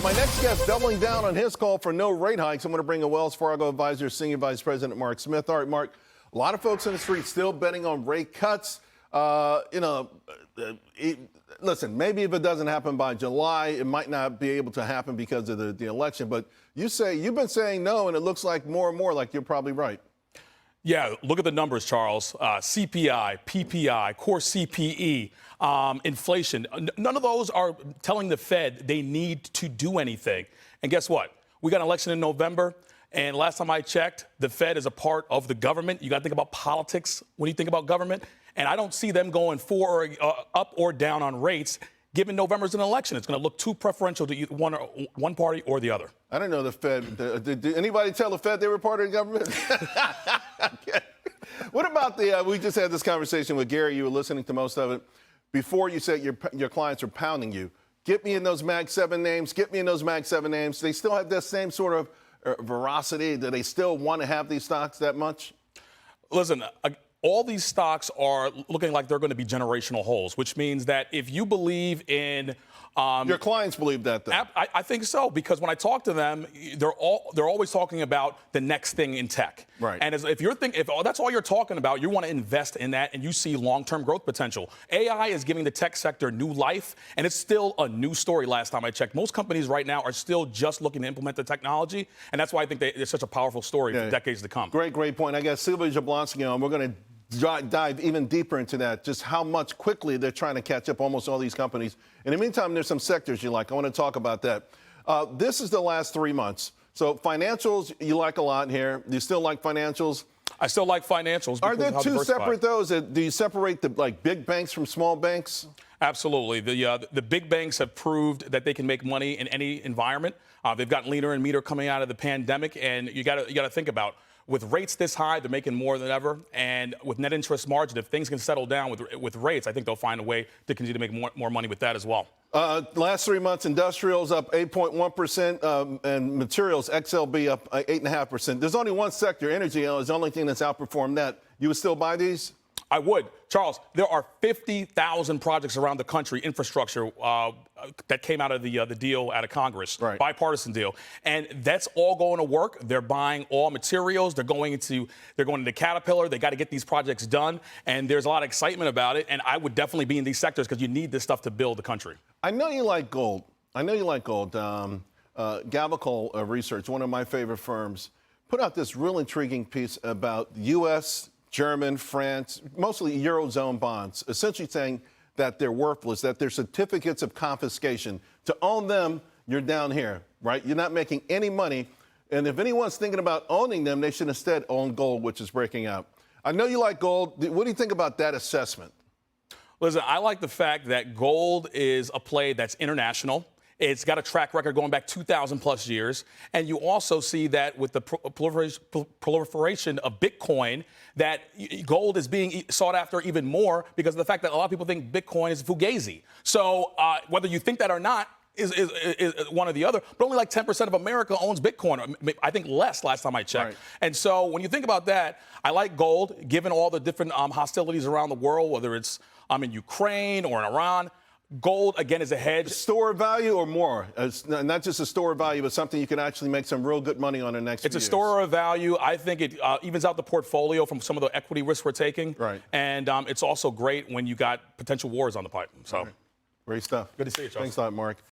My next guest doubling down on his call for no rate hikes. I'm going to bring in Wells Fargo Advisor Senior Vice President Mark Smith. All right, Mark, a lot of folks in the street still betting on rate cuts. Listen, maybe if it doesn't happen by July, it might not be able to happen because of the election. But you've been saying no, and it looks like more and more like you're probably right. Yeah, look at the numbers, Charles. CPI, PPI, core CPE, inflation. None of those are telling the Fed they need to do anything. And guess what? We got an election in November. And last time I checked, the Fed is a part of the government. You got to think about politics when you think about government. And I don't see them going up or down on rates. Given November's an election, it's going to look too preferential to one party or the other. I don't know the Fed. Did anybody tell the Fed they were part of the government? Okay. What about we just had this conversation with Gary. You were listening to most of it. Before you said your clients are pounding you. Get me in those Mag 7 names. Get me in those Mag 7 names. They still have that same sort of veracity. Do they still want to have these stocks that much? Listen, all these stocks are looking like they're going to be generational holes, which means that if you believe in your clients believe that, though. I think so, because when I talk to them, they're always talking about the next thing in tech. Right. And if that's all you're talking about, you want to invest in that, and you see long-term growth potential. AI is giving the tech sector new life, and it's still a new story. Last time I checked, most companies right now are still just looking to implement the technology, and that's why I think it's such a powerful story for decades to come. Great point. I got Sylvia Jablonski on. We're going to dive even deeper into that, just how much quickly they're trying to catch up, almost all these companies. In the meantime, there's some sectors you like. I want to talk about that. This is the last 3 months. So financials, you like a lot here. Do you still like financials? I still like financials. Are there two separate, though? Do you separate the big banks from small banks? Absolutely. The big banks have proved that they can make money in any environment. They've gotten leaner and meaner coming out of the pandemic, and you got to think about, with rates this high, they're making more than ever. And with net interest margin, if things can settle down with rates, I think they'll find a way to continue to make more money with that as well. Last 3 months, industrials up 8.1%, and materials, XLB, up 8.5%. There's only one sector, energy, is the only thing that's outperformed that. You would still buy these? I would. Charles, there are 50,000 projects around the country, infrastructure, that came out of the deal out of Congress, right. Bipartisan deal. And that's all going to work. They're buying all materials. They're going into Caterpillar. They got to get these projects done. And there's a lot of excitement about it. And I would definitely be in these sectors because you need this stuff to build the country. I know you like gold. Gavical Research, one of my favorite firms, put out this real intriguing piece about U.S., German, France, mostly Eurozone bonds, essentially saying that they're worthless, that they're certificates of confiscation. To own them, you're down here, right? You're not making any money. And if anyone's thinking about owning them, they should instead own gold, which is breaking out. I know you like gold. What do you think about that assessment? Listen, I like the fact that gold is a play that's international. It's got a track record going back 2,000 plus years. And you also see that with the proliferation of Bitcoin, that gold is being sought after even more because of the fact that a lot of people think Bitcoin is fugazi. So whether you think that or not is one or the other, but only like 10% of America owns Bitcoin. I think less last time I checked. Right. And so when you think about that, I like gold, given all the different hostilities around the world, whether it's in Ukraine or in Iran. Gold, again, is a hedge. Store of value or more? It's not just a store of value, but something you can actually make some real good money on in the next few years. It's a store of value. I think it evens out the portfolio from some of the equity risks we're taking. Right. And it's also great when you got potential wars on the pipe. So, Great stuff. Good to see you, Charles. Thanks a lot, Mark.